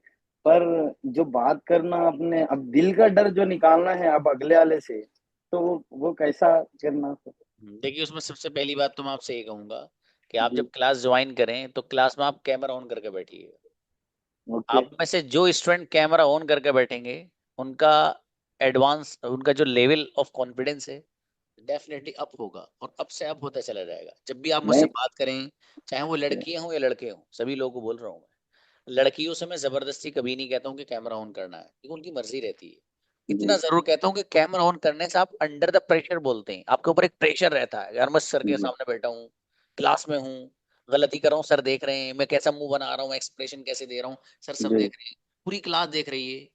पर जो बात करना अपने अब दिल का डर जो निकालना है अब अगले वाले से, तो वो कैसा करना सर? देखिए, उसमें सबसे पहली बात तो मैं आपसे ये कहूंगा कि आप जी जब क्लास ज्वाइन करें तो क्लास में आप कैमरा ऑन करके बैठिए। ओके। आप में से जो स्टूडेंट कैमरा ऑन करके बैठेंगे, उनका उनका जो लेवल ऑफ कॉन्फिडेंस है डेफिनेटली अप होगा, और अप से अप होता चला जाएगा। जब भी आप मुझसे नहीं बात करें, चाहे वो लड़कियां हों या लड़के हों, सभी लोगों को बोल रहा हूँ मैं, लड़कियों से मैं जबरदस्ती कभी नहीं कहता हूँ कि कैमरा ऑन करना है, क्योंकि उनकी मर्जी रहती है। इतना जी जरूर कहता हूँ कि कैमरा ऑन करने से आप अंडर द प्रेशर बोलते हैं, आपके ऊपर एक प्रेशर रहता है, यार मैं सर के जी सामने बैठा हूँ, क्लास में हूँ, गलती कर रहा हूँ, सर देख रहे हैं, मैं कैसा मुंह बना रहा हूँ, एक्सप्रेशन कैसे दे रहा हूँ, सर सब जी देख रहे हैं, पूरी क्लास देख रही है,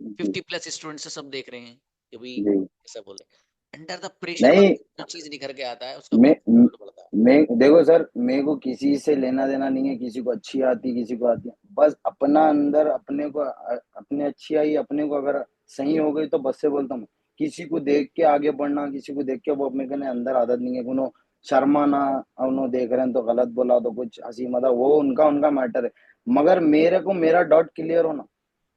जी 50+ स्टूडेंट से सब देख रहे हैं कि भाई जी। कैसा बोले। अंडर द प्रेशर नहीं, जो चीज निखर के आता है उसका मैं बहुत बढ़ता है। मैं देखो सर, मेरे को किसी से लेना देना नहीं है, किसी को अच्छी आती किसी को आती है, बस अपना अंदर अपने को अपने अच्छी आई अपने को अगर सही हो गई तो बस से बोलता हूँ। किसी को देख के आगे बढ़ना, किसी को देख के वो अपने कने अंदर आदत नहीं है, उन्हों शर्माना, उन्हों देख रहे हैं तो गलत बोला तो कुछ हंसी मजाक, वो उनका उनका मैटर है। मगर मेरे को मेरा डॉट क्लियर होना,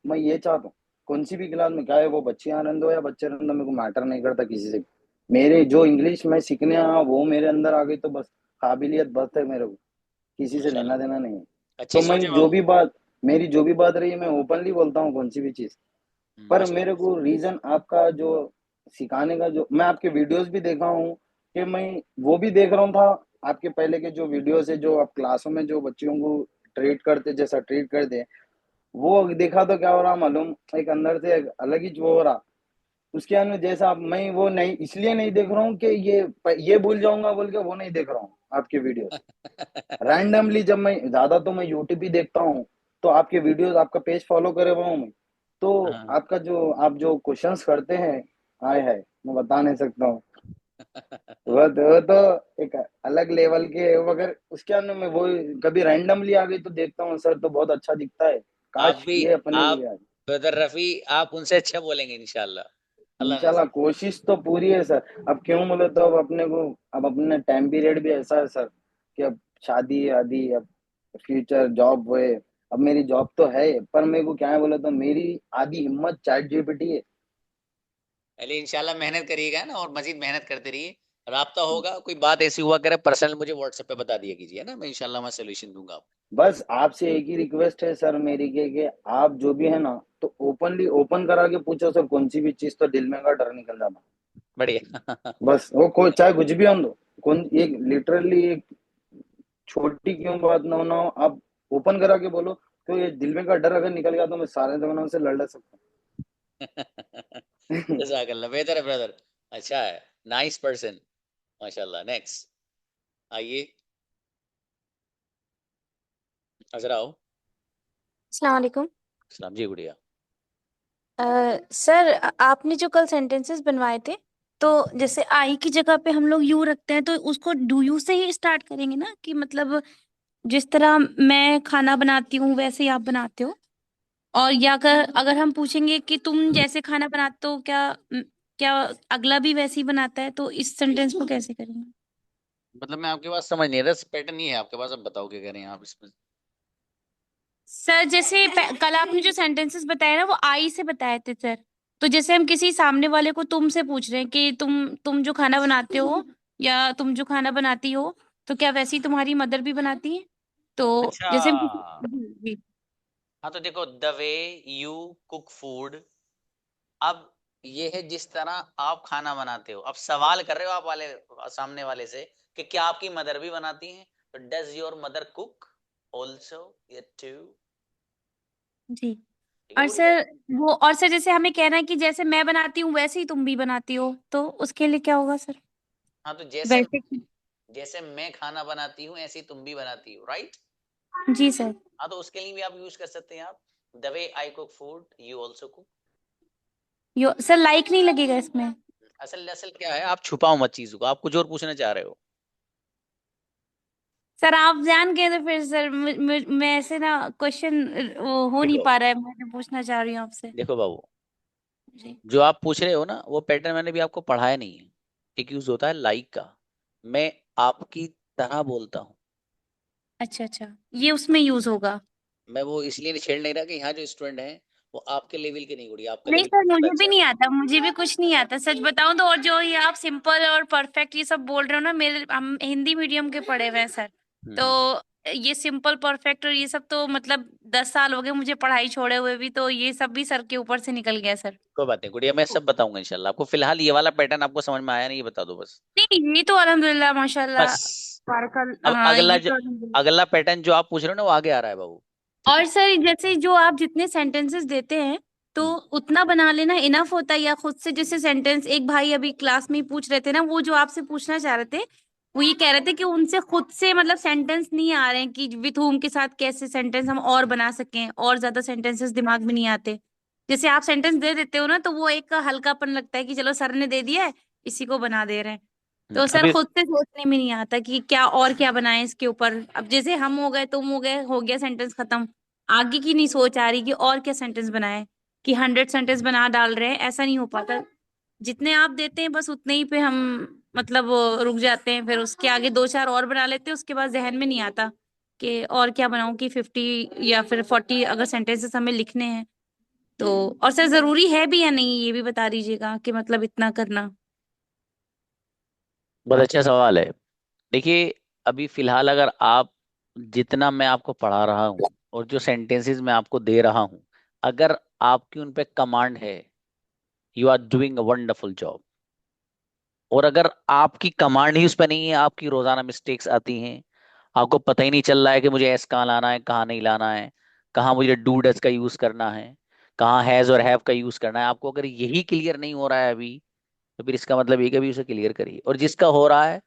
मैं ये चाहता हूँ कौन सी भी क्लास में, चाहे वो बच्चे आनंद हो या बच्चे आनंद हो, मेरे को मैटर नहीं करता किसी से। मेरे जो इंग्लिश में सीखने आया वो मेरे अंदर आ गई तो बस काबिलियत बस है मेरे को, किसी से लेना माशाल्लाह, देना नहीं है। तो अच्छी मैं सोच है जो बाबू। भी बात मेरी जो भी बात रही है मैं ओपनली बोलता हूँ कौन सी भी चीज। पर मेरे माशाल्लाह। को रीजन आपका जो सिखाने का, जो मैं आपके वीडियोस भी देखा हूँ कि मैं वो भी देख रहा हूँ था, आपके पहले के जो वीडियोस है जो आप क्लासों में जो बच्चों को ट्रीट करते जैसा ट्रीट करते, वो देखा तो क्या हो रहा मालूम, एक अंदर से एक अलग ही वो हो रहा। उसके अंदर जैसा मैं वो नहीं इसलिए नहीं देख रहा हूँ कि ये भूल जाऊंगा बोल के वो नहीं देख रहा हूँ आपके वीडियोस। रैंडमली जब मैं ज्यादा तो मैं यूट्यूब ही देखता हूँ, तो आपके वीडियोस आपका पेज फॉलो करे हुआ हूँ मैं, तो हाँ। आपका जो आप जो क्वेश्चंस करते हैं, आए है मैं बता नहीं सकता हूँ। वो तो एक अलग लेवल के है, मगर उसके अंदर मैं वो कभी रैंडमली आ गई तो देखता हूँ सर तो बहुत अच्छा दिखता है, आप काश भी, ये अपने को आप भी आ जाए। ब्रदर रफी, आप उनसे अच्छा बोलेंगे इंशाल्लाह, अल्लाह ने। इंशाल्लाह कोशिश तो पूरी है सर। अब क्यों बोले तो अब अपने को, अब अपने टाइम पीरियड भी ऐसा है सर कि अब शादी आदि, अब फ्यूचर जॉब हुए। अब मेरी जॉब तो है, पर मेरे को क्या है बोले तो मेरी आधी हिम्मत चैट जीपीटी है। पहले इंशाल्लाह मेहनत करिएगा ना, और मजीद मेहनत करते रहिए। राब्ता होगा, कोई बात ऐसी हुआ करे, पर्सनल मुझे व्हाट्सएप पे बता दिया कीजिए ना, मैं इंशाल्लाह मैं सोल्यूशन दूंगा आपको। बस आपसे एक ही रिक्वेस्ट है सर मेरी कि आप जो भी है ना, तो ओपनली ओपन करा के पूछो सर, कौन सी भी चीज तो दिल में का डर निकल जाता। बढ़िया। बस वो कोई चाहे कुछ भी हो, कौन एक लिटरली एक छोटी क्यों बात ना हो आप ओपन करा के बोलो, तो ये दिल में का डर अगर निकल गया तो मैं सारे जमानों से लड़ सकता हूँ। जज़ाकल्लाह, बेहतर है ब्रदर, अच्छा है, नाइस पर्सन, माशाल्लाह। नेक्स्ट आइए, अजरा आओ। अस्सलाम वालेकुम। सलाम जी, गुड़िया। सर आपने जो कल सेंटेंसेस बनवाए थे, तो जैसे आई की जगह पे हम लोग यू रखते हैं, तो उसको डू यू से ही स्टार्ट करेंगे ना, कि मतलब जिस तरह मैं खाना बनाती हूँ वैसे ही आप बनाते हो। और या अगर अगर हम पूछेंगे कि तुम जैसे खाना बनाते हो, क्या अगला भी वैसे ही बनाता है, तो इस सेंटेंस को कैसे करेंगे? मतलब मैं आपकी बात समझ नहीं रहा, पैटर्न नहीं है आपके पास, अब बताओ क्या कह रहे हैं आप इसमें। सर जैसे कल आपने जो सेंटेंसेस बताए ना, वो आई से बताए थे सर। तो जैसे हम किसी सामने वाले को तुम से पूछ रहे हैं कि तुम जो खाना बनाते हो, या तुम जो खाना बनाती हो, तो क्या वैसे ही तुम्हारी मदर भी बनाती है? तो अच्छा, जैसे हम जी जी। हाँ तो देखो, the way you cook food, अब ये है जिस तरह आप खाना बनाते हो। अब सवाल कर रहे हो आप वाले सामने वाले से कि क्या आपकी मदर भी बनाती हैं, तो does your mother cook also, ये टू। जी। ठीक है और गुड़िया? सर वो, और सर जैसे हमें कहना है कि जैसे मैं बनाती हूँ वैसे ही तुम भी बनाती हो, तो उसके लिए क्या होगा सर? हाँ तो जैसे वैसे जैसे मैं खाना बनाती हूँ ऐसे ही तुम भी बनाती हो, राइट? जी सर। हाँ तो उसके लिए भी आप यूज कर सकते हैं, आप the way I cook food you also cook. Yo sir like नहीं लगेगा इसमें? असल असल क्या है, आप छुपाओ मत चीजों को, आप कुछ और पूछना चाह रहे हो। सर आप जान गए तो फिर सर मैं ऐसे ना क्वेश्चन वो हो नहीं देखो पा रहा है, मैं पूछना चाह रही हूँ आपसे। देखो बाबू, जी। जो आप पूछ रहे हो ना वो पैटर्न मैंने भी आपको पढ़ाया नहीं है। एक यूज होता है लाइक का, मैं आपकी तरह बोलता हूँ। अच्छा अच्छा, ये उसमें यूज होगा? मैं वो इसलिए छेड़ नहीं रहा कि यहाँ जो स्टूडेंट हैं वो आपके लेवल के नहीं, गुड़िया आपका नहीं लेवल सर, ज्यादा मुझे भी अच्छा है। नहीं आता, मुझे भी कुछ नहीं आता सच बताऊं तो। और जो ये आप सिंपल और परफेक्ट ये सब बोल रहे हो ना, मेरे हम हिंदी मीडियम के पढ़े हुए हैं सर। तो ये सिंपल परफेक्ट और ये सब तो मतलब 10 साल हो गए मुझे पढ़ाई छोड़े हुए भी, तो ये सब भी सर के ऊपर से निकल गया सर। कोई बात नहीं गुड़िया, मैं सब बताऊंगा इंशाल्लाह आपको। फिलहाल ये वाला पैटर्न आपको समझ में आया नहीं, ये बता दो बस। नहीं ये तो अल्हम्दुलिल्लाह माशाल्लाह। बस बारकल अब हाँ अगला ये जो तो अल्हम्दुलिल्लाह। अगला पैटर्न जो आप पूछ रहे हो ना वो आगे आ रहा है बाबू। ठीक और है? सर जैसे जो आप जितने सेंटेंसेस देते हैं तो उतना बना लेना इनफ होता है, या खुद से जैसे सेंटेंस, एक भाई अभी क्लास में ही पूछ रहे थे ना, वो जो आपसे पूछना चाह रहे थे, वो ये कह रहे थे कि उनसे खुद से मतलब सेंटेंस नहीं आ रहे हैं कि विथ होम के साथ कैसे सेंटेंस हम और बना सकें, और ज्यादा सेंटेंसेस दिमाग में नहीं आते। जैसे आप सेंटेंस दे देते हो ना तो वो एक हल्कापन लगता है कि चलो सर ने दे दिया है, इसी को बना दे रहे हैं। तो सर अभी खुद से सोचने में नहीं आता कि क्या और क्या बनाए इसके ऊपर। अब जैसे हम हो गए, तुम हो गए, हो गया सेंटेंस खत्म। आगे की नहीं सोच आ रही कि और क्या सेंटेंस बनाए, कि 100 सेंटेंस बना डाल रहे हैं, ऐसा नहीं हो पाता। जितने आप देते हैं बस उतने ही पे हम मतलब रुक जाते हैं, फिर उसके आगे दो चार और बना लेते हैं, उसके बाद जहन में नहीं आता कि और क्या बनाऊं, कि 50 या फिर 40 अगर सेंटेंसेस हमें लिखने हैं तो। और सर जरूरी है भी या नहीं ये भी बता दीजिएगा कि मतलब इतना करना। बहुत अच्छा सवाल है। देखिए, अभी फिलहाल अगर आप, जितना मैं आपको पढ़ा रहा हूँ और जो सेंटेंसेस मैं आपको दे रहा हूँ, अगर आपकी उन पे कमांड है, you are doing a wonderful job. और अगर आपकी कमांड ही उस पर नहीं है, आपकी रोजाना मिस्टेक्स आती हैं, आपको पता ही नहीं चल रहा है कि मुझे एस कहाँ लाना है कहाँ नहीं लाना है, कहाँ मुझे डू डज का यूज करना है, कहाँ हैज और हैव का यूज करना है, आपको अगर यही क्लियर नहीं हो रहा है अभी, तो फिर इसका मतलब ये कि अभी उसे क्लियर करिए। और जिसका हो रहा है,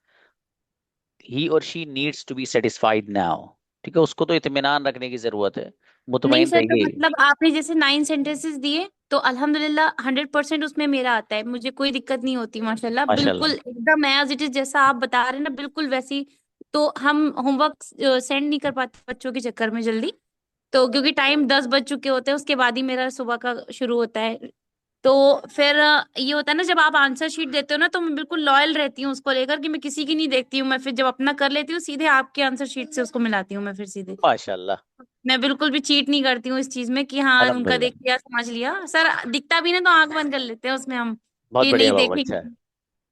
ही और she needs to be satisfied now. ठीक है, उसको तो इत्मीनान रखने की जरूरत है, नहीं मुतमईन सर, तो रहिए। मतलब आपने जैसे 9 सेंटेंसेस दिए तो अल्हम्दुलिल्लाह 100% उसमें मेरा आता है, मुझे कोई दिक्कत नहीं होती माशाल्लाह, माशाल्लाह। बिल्कुल एकदम एज इट इज जैसा आप बता रहे हैं ना, बिल्कुल वैसी। तो हम होमवर्क सेंड नहीं कर पाते बच्चों के चक्कर में जल्दी, तो क्योंकि टाइम 10 बज चुके होते हैं, उसके बाद ही मेरा सुबह का शुरू होता है। तो फिर ये होता है ना, जब आप आंसर शीट देते हो ना तो मैं बिल्कुल लॉयल रहती हूँ उसको लेकर, कि मैं किसी की नहीं देखती हूँ, मैं फिर जब अपना कर लेती हूँ सीधे आपके आंसर शीट से उसको मिलाती हूँ मैं फिर सीधे। माशाल्लाह। मैं बिल्कुल भी चीट नहीं करती हूँ इस चीज में कि हाँ उनका अल्हम्दुलिल्लाह। देख लिया समझ लिया। सर दिखता भी ना तो आंख बंद कर लेते हैं उसमें हम, बहुत कि बढ़िया नहीं बाबू, अच्छा है। देखेंगे।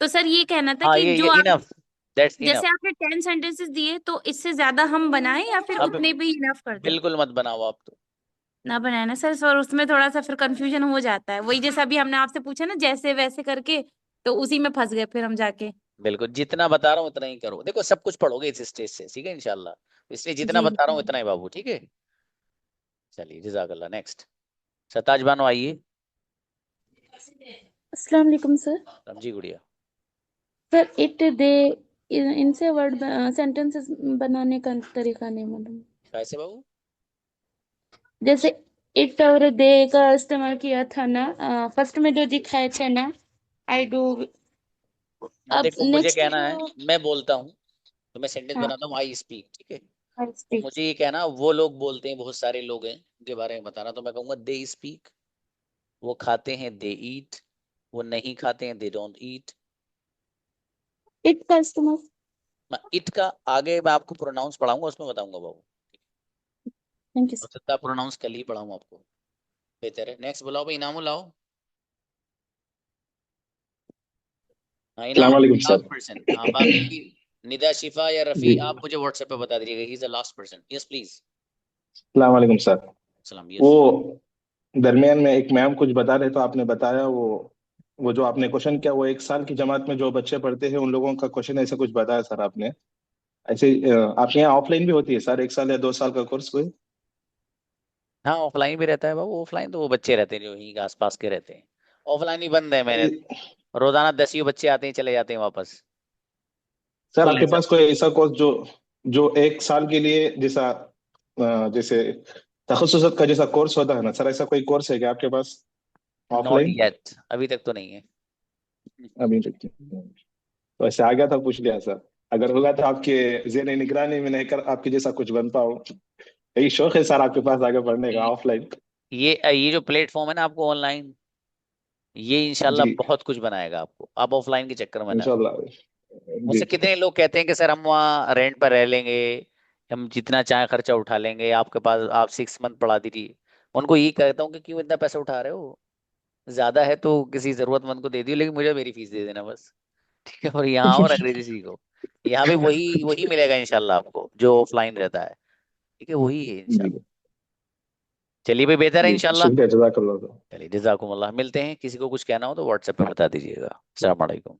तो सर ये कहना था हाँ, कि ये जो आप, इनफ, दैट्स इनफ। जैसे आपने 10 सेंटेंसेस दिए तो इससे ज्यादा हम बनाए या फिर अब उतने पे ही इनफ कर दें? बिल्कुल मत बनाओ आप तो। ना बनाए ना सर, सर उसमें थोड़ा सा फिर कंफ्यूजन हो जाता है, वही जैसा अभी हमने आपसे पूछा ना जैसे वैसे करके, तो उसी में फंस गए फिर हम जाके। बिल्कुल, जितना बता रहा हूँ उतना ही करो। देखो, सब कुछ पढ़ोगे इस स्टेज से, ठीक है इंशाल्लाह। इसलिए जितना जी बता रहा हूँ उतना ही बाबू, ठीक है। चलिए, जजाकल्लाह। नेक्स्ट सताज बानो आइए। अस्सलाम वालेकुम सर। जी गुड़िया। सर इट दे, इनसे वर्ड सेंटेंसेस बनाने का तरीका नहीं मालूम। कैसे बाबू? जैसे इट और दे का इस्तेमाल किया था ना, फर्स्ट में जो दिखाए थे ना, आई डू। हाँ अब देखो, मुझे नेक्स्ट कहना है, जो, मैं बोलता हूँ तो मैं सेंटेंस हाँ बनाता हूँ आई स्पीक, ठीक है। आई तो स्पीक। मुझे ये कहना, वो लोग बोलते हैं, बहुत सारे लोग हैं उनके बारे में बताना, तो मैं कहूँगा दे स्पीक। वो खाते हैं, दे ईट। वो नहीं खाते हैं, दे डोंट ईट। इट का इस्तेमाल। मैं इट का आगे मैं आपको प्रोनाउंस पढ़ाऊंगा, उसमें बताऊंगा बाबू। थैंक यू हो सर। सकता है प्रोनाउंस कल ही पढ़ाऊँ आपको, बेहतर है। नेक्स्ट बुलाओ भाई, इनामू लाओ। हाँ, सलाम इनामू वालेकुम लास्ट सर। पर्सन। हाँ, बाकी निदा, शिफा या रफी, जी आप मुझे व्हाट्सएप पे बता दीजिएगा। He is the last person. Yes please. सलाम वालेकुम सर। सलाम। यस। वो दरमियान में एक मैम कुछ बता रहे तो आपने बताया वो जो आपने क्वेश्चन किया वो 1 साल की जमात में जो बच्चे पढ़ते हैं उन लोगों का क्वेश्चन ऐसा कुछ बताया सर आपने। ऐसे आपके यहाँ ऑफलाइन भी होती है सर 1 साल या 2 साल का कोर्स कोई? हाँ ऑफलाइन भी रहता है बाबू। ऑफलाइन तो वो बच्चे रहते हैं जो यहीं के आसपास के रहते हैं। ऑफलाइन ही बंद है मैंने। रोजाना 10 ही बच्चे आते हैं चले जाते हैं वापस। सर फुल आपके नहीं पास सर। कोई ऐसा कोर्स जो 1 साल के लिए जैसे तखस्सुस का जैसा कोर्स होता है ना सर, ऐसा कोई कोर्स है क्या आपके पास नॉट ऑफलाइन? येट, अभी तक तो नहीं है। अभी तक तो ऐसे आ गया था पूछ लिया सर। अगर होगा तो आपके जेर निगरानी में नहीं कर आपके जैसा कुछ बनता हो। यही शौक है सर आपके पास आगे बढ़ने का ऑफलाइन। ये जो प्लेटफॉर्म है ना आपको ऑनलाइन, ये इंशाल्लाह जी बहुत कुछ बनाएगा आपको। आप ऑफलाइन के चक्कर में ना रहो। इंशाल्लाह। जी मुझसे कितने लोग कहते हैं कि सर हम वहाँ रेंट पर रह लेंगे, हम जितना चाहे खर्चा उठा लेंगे, आपके पास आप 6 मंथ पढ़ा दीजिए। उनको यही कहता हूँ कि क्यों इतना पैसा उठा रहे हो, ज्यादा है तो किसी जरूरतमंद को दे दियो, लेकिन मुझे मेरी फीस दे देना बस। ठीक है। और यहाँ और अंग्रेजी सीखो। यहाँ भी वही वही मिलेगा इंशाल्लाह आपको जो ऑफलाइन रहता है। ठीक है, वही है जी इंशाल्लाह। चलिए भाई, बेहतर है जी इंशाल्लाह। शुक्रिया जज़ाकल्लाह। चलिए जज़ाकुमुल्लाह। मिलते हैं, किसी को कुछ कहना हो तो व्हाट्सएप पे बता दीजिएगा। अस्सलाम वालेकुम।